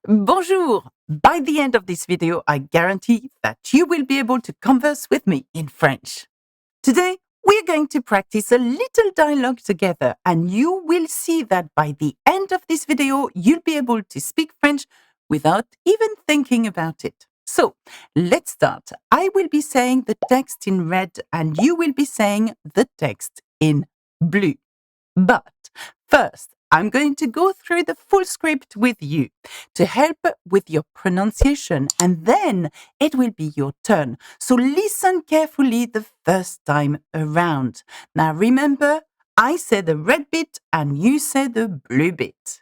Bonjour! By the end of this video, I guarantee that you will be able to converse with me in French. Today, we're going to practice a little dialogue together, and you will see that by the end of this video, you'll be able to speak French without even thinking about it. So, let's start. I will be saying the text in red, and you will be saying the text in blue. But first, I'm going to go through the full script with you to help with your pronunciation, and then it will be your turn. So listen carefully the first time around. Now remember, I say the red bit and you say the blue bit.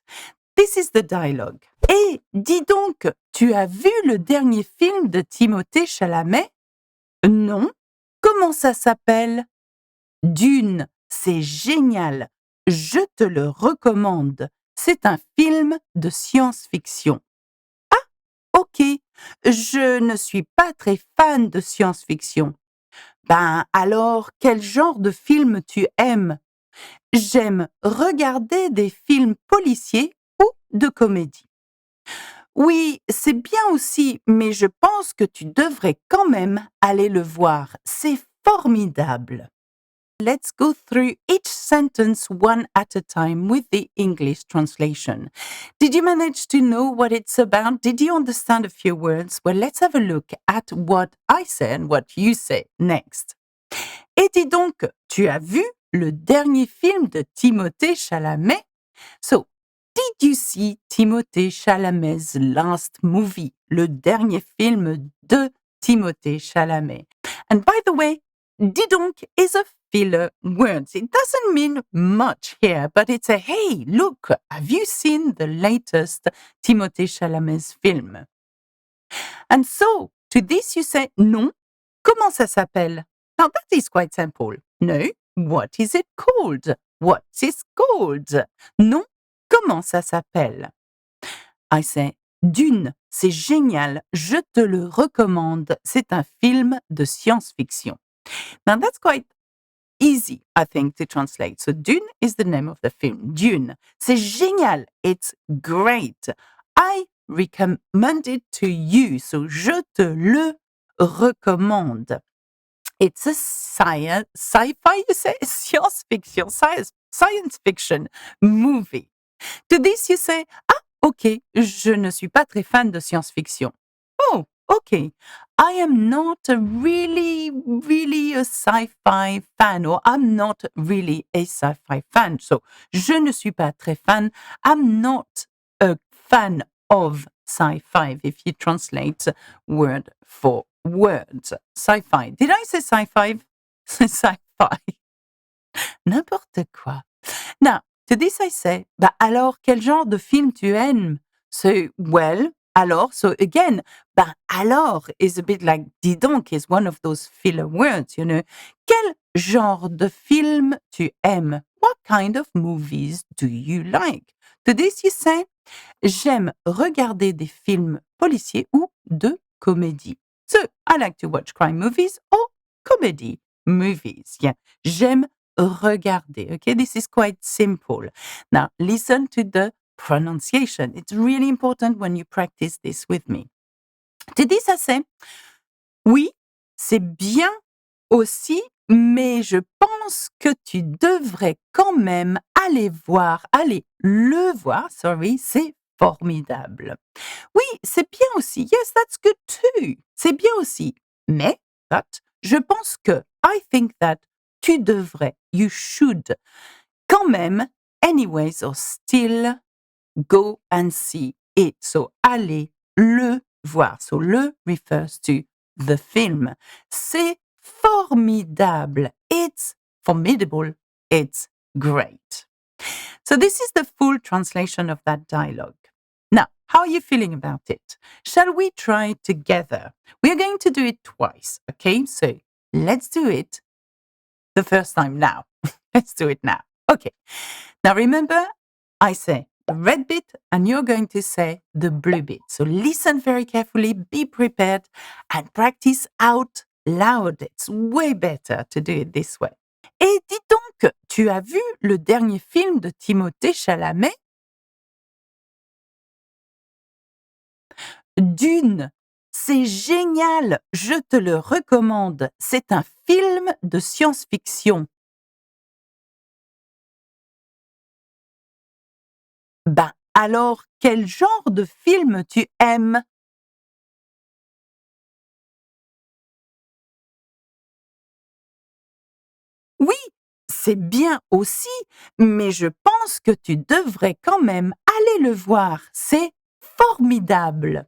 This is the dialogue. Eh, dis donc, tu as vu le dernier film de Timothée Chalamet? Non. Comment ça s'appelle? Dune, c'est génial. Je te le recommande. C'est un film de science-fiction. Ah, ok. Je ne suis pas très fan de science-fiction. Ben alors, quel genre de film tu aimes? J'aime regarder des films policiers ou de comédie. Oui, c'est bien aussi, mais je pense que tu devrais quand même aller le voir. C'est formidable. Let's go through each sentence one at a time with the English translation. Did you manage to know what it's about? Did you understand a few words? Well, let's have a look at what I say and what you say next. Et dis donc, tu as vu le dernier film de Timothée Chalamet? So, did you see Timothée Chalamet's last movie? Le dernier film de Timothée Chalamet. And by the way, dis donc is a filler word. It doesn't mean much here, but it's a, hey, look, have you seen the latest Timothée Chalamet's film? And so, to this you say, non, comment ça s'appelle? Now that is quite simple. No, what is it called? What is called? Non, comment ça s'appelle? I say, Dune, c'est génial, je te le recommande. C'est un film de science-fiction. Now that's quite easy, I think, to translate. So Dune is the name of the film. Dune. C'est génial. It's great. I recommend it to you. So je te le recommande. It's a sci-fi, you say? Science fiction, science fiction movie. To this you say, ah, ok, je ne suis pas très fan de science-fiction. Oh, okay. I am not really a sci-fi fan, or I'm not really a sci-fi fan. So, je ne suis pas très fan. I'm not a fan of sci-fi, if you translate word for word. Sci-fi. Did I say sci-fi? Sci-fi. N'importe quoi. Now, to this I say, bah alors, quel genre de film tu aimes? So, well, alors, so again, bah alors is a bit like dis donc is one of those filler words, you know. Quel genre de film tu aimes? What kind of movies do you like? To this you say, j'aime regarder des films policiers ou de comédie. So, I like to watch crime movies or comedy movies. Yeah, j'aime regarder. Okay, this is quite simple. Now, listen to the pronunciation. It's really important when you practice this with me. Tu dis ça c'est oui, c'est bien aussi, mais je pense que tu devrais quand même aller le voir, sorry, c'est formidable. Oui, c'est bien aussi. Yes, that's good too. C'est bien aussi. Mais, but, je pense que, I think that, tu devrais, you should, quand même, anyways, or still, go and see it. So, aller le voir. So, le refers to the film. C'est formidable. It's formidable. It's great. So this is the full translation of that dialogue. Now, how are you feeling about it? Shall we try it together? We are going to do it twice, okay? So let's do it the first time now. Let's do it now. Okay. Now remember, I say the red bit and you're going to say the blue bit. So listen very carefully, be prepared, and practice out loud. It's way better to do it this way. Et dis donc, tu as vu le dernier film de Timothée Chalamet? Dune, c'est génial, je te le recommande. C'est un film de science-fiction. Ben alors, quel genre de film tu aimes? Oui, c'est bien aussi, mais je pense que tu devrais quand même aller le voir. C'est formidable.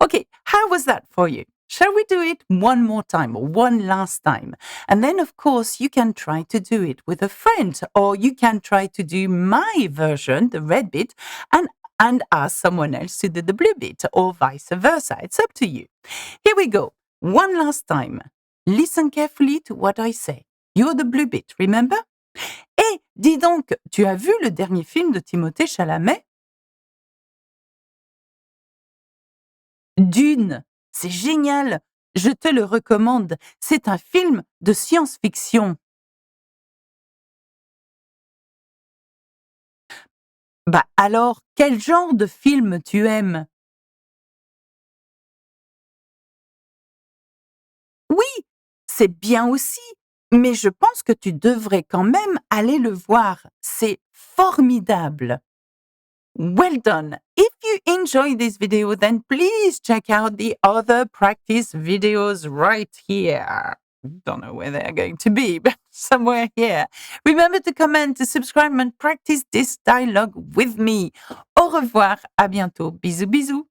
Okay, how was that for you? Shall we do it one more time or one last time? And then, of course, you can try to do it with a friend, or you can try to do my version, the red bit, and ask someone else to do the blue bit, or vice versa. It's up to you. Here we go. One last time. Listen carefully to what I say. You're the blue bit, remember? Eh, dis donc, tu as vu le dernier film de Timothée Chalamet? Dune, c'est génial, je te le recommande. C'est un film de science-fiction. Bah alors, quel genre de film tu aimes? Oui, c'est bien aussi, mais je pense que tu devrais quand même aller le voir. C'est formidable. Well done. If you enjoy this video, then please check out the other practice videos right here. Don't know where they're going to be, but somewhere here. Remember to comment, to subscribe, and practice this dialogue with me. Au revoir, à bientôt. Bisous, bisous.